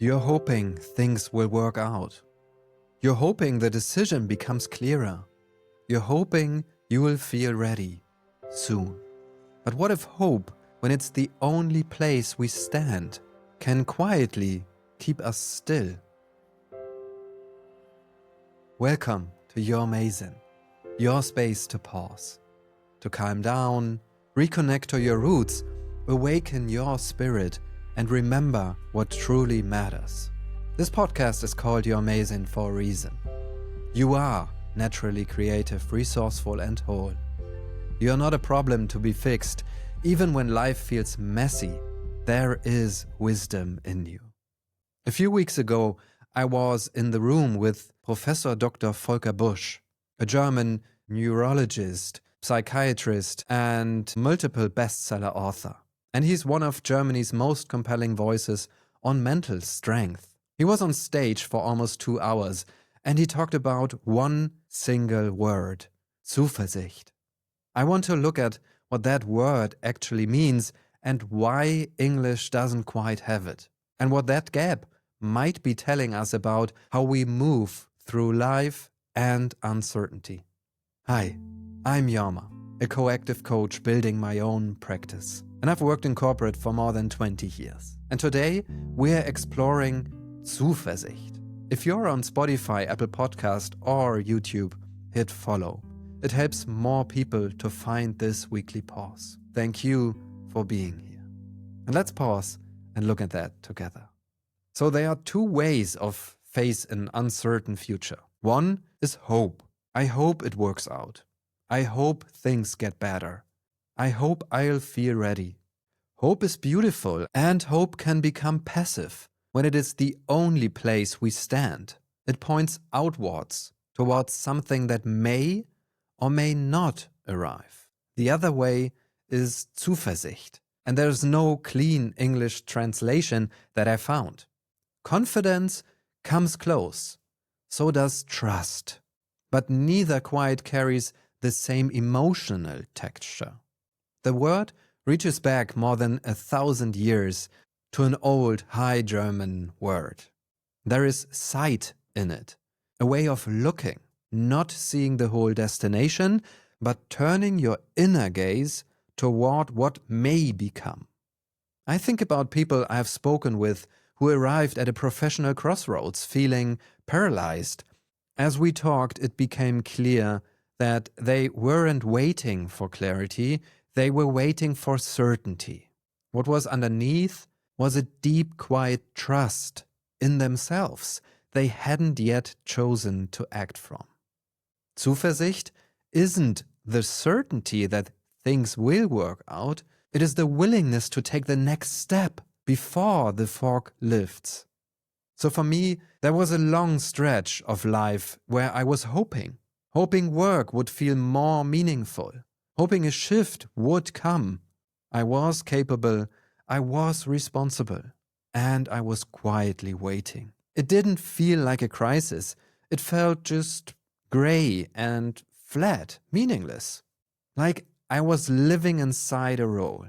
You're hoping things will work out. You're hoping the decision becomes clearer. You're hoping you will feel ready soon. But what if hope, when it's the only place we stand, can quietly keep us still? Welcome to You're Amazing, your space to pause, to calm down, reconnect to your roots, awaken your spirit, and remember what truly matters. This podcast is called You're Amazing for a reason. You are naturally creative, resourceful, and whole. You're not a problem to be fixed. Even when life feels messy, there is wisdom in you. A few weeks ago, I was in the room with Professor Dr. Volker Busch, a German neurologist, psychiatrist, and multiple bestseller author. And he's one of Germany's most compelling voices on mental strength. He was on stage for almost 2 hours, and he talked about one single word: Zuversicht. I want to look at what that word actually means and why English doesn't quite have it, and what that gap might be telling us about how we move through life and uncertainty. Hi, I'm Yama, a coactive coach building my own practice. And I've worked in corporate for more than 20 years. And today, we're exploring Zuversicht. If you're on Spotify, Apple Podcast, or YouTube, hit follow. It helps more people to find this weekly pause. Thank you for being here. And let's pause and look at that together. So there are 2 ways of face an uncertain future. One is hope. I hope it works out. I hope things get better. I hope I'll feel ready. Hope is beautiful, and hope can become passive when it is the only place we stand. It points outwards, towards something that may or may not arrive. The other way is Zuversicht, and there's no clean English translation that I found. Confidence comes close, so does trust, but neither quite carries the same emotional texture. The word reaches back more than 1,000 years to an old High German word. There is sight in it, a way of looking, not seeing the whole destination, but turning your inner gaze toward what may become. I think about people I have spoken with who arrived at a professional crossroads feeling paralyzed. As we talked, it became clear that they weren't waiting for clarity, they were waiting for certainty. What was underneath was a deep, quiet trust in themselves they hadn't yet chosen to act from. Zuversicht isn't the certainty that things will work out, it is the willingness to take the next step before the fog lifts. So for me, there was a long stretch of life where I was hoping work would feel more meaningful, hoping a shift would come. I was capable, I was responsible, and I was quietly waiting. It didn't feel like a crisis. It felt just gray and flat, meaningless. Like I was living inside a role.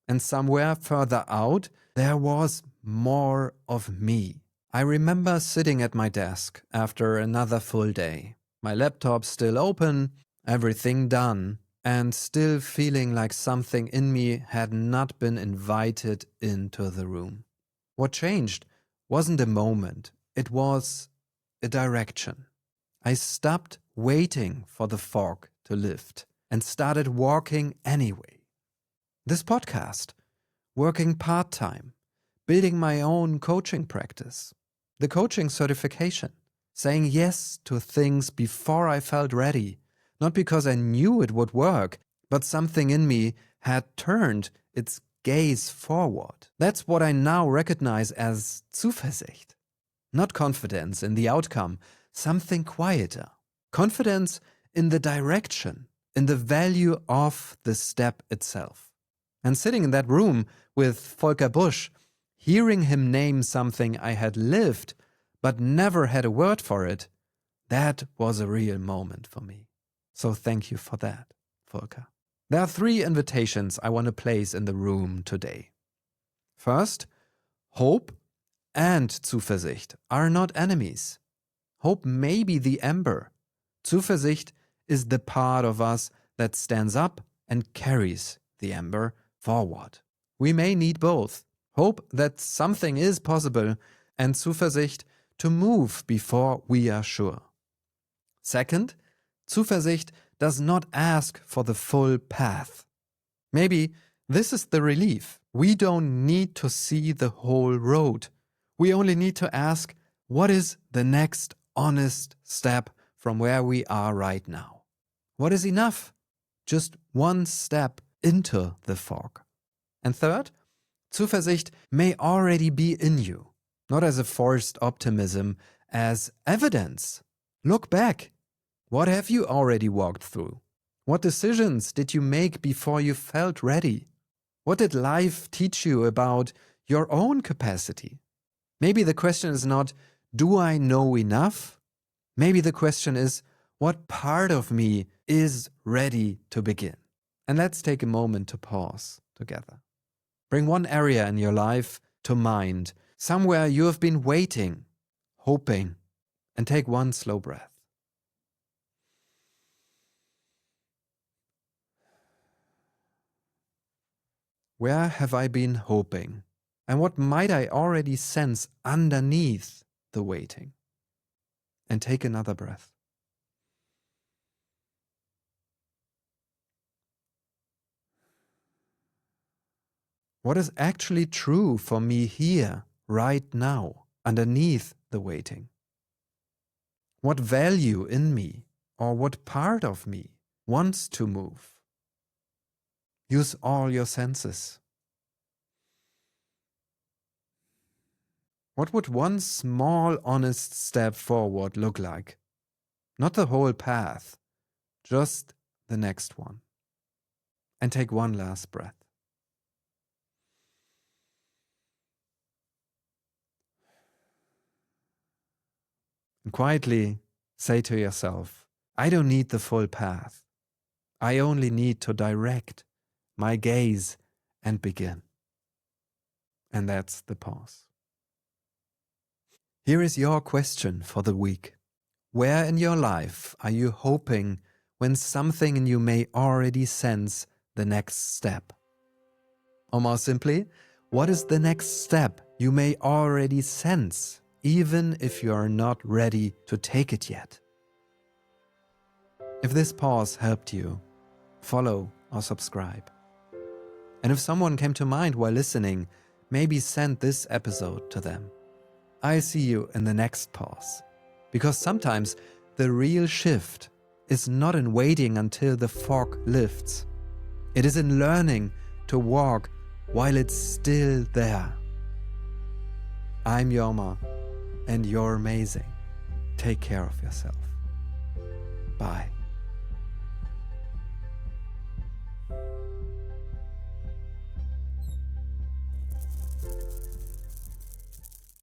And somewhere further out, there was more of me. I remember sitting at my desk after another full day. My laptop still open, everything done, and still feeling like something in me had not been invited into the room. What changed wasn't a moment, it was a direction. I stopped waiting for the fog to lift and started walking anyway. This podcast, working part-time, building my own coaching practice, the coaching certification, saying yes to things before I felt ready, not because I knew it would work, but something in me had turned its gaze forward. That's what I now recognize as Zuversicht. Not confidence in the outcome, something quieter. Confidence in the direction, in the value of the step itself. And sitting in that room with Volker Busch, hearing him name something I had lived but never had a word for it, that was a real moment for me. So thank you for that, Volker. There are 3 invitations I want to place in the room today. First, hope and Zuversicht are not enemies. Hope may be the ember. Zuversicht is the part of us that stands up and carries the ember forward. We may need both. Hope that something is possible and Zuversicht to move before we are sure. Second, Zuversicht does not ask for the full path. Maybe this is the relief. We don't need to see the whole road. We only need to ask, what is the next honest step from where we are right now? What is enough? Just one step into the fog. And third, Zuversicht may already be in you, not as a forced optimism, as evidence. Look back. What have you already walked through? What decisions did you make before you felt ready? What did life teach you about your own capacity? Maybe the question is not, do I know enough? Maybe the question is, what part of me is ready to begin? And let's take a moment to pause together. Bring one area in your life to mind, somewhere you have been waiting, hoping, and take one slow breath. Where have I been hoping? And what might I already sense underneath the waiting? And take another breath. What is actually true for me here, right now, underneath the waiting? What value in me, or what part of me, wants to move? Use all your senses. What would one small, honest step forward look like? Not the whole path, just the next one. And take one last breath. And quietly say to yourself, I don't need the full path. I only need to direct my gaze and begin. And that's the pause. Here is your question for the week. Where in your life are you hoping when something in you may already sense the next step? Or more simply, what is the next step you may already sense, even if you are not ready to take it yet? If this pause helped you, follow or subscribe. And if someone came to mind while listening, maybe send this episode to them. I see you in the next pause. Because sometimes the real shift is not in waiting until the fog lifts. It is in learning to walk while it's still there. I'm Jorma, and you're amazing. Take care of yourself. Bye.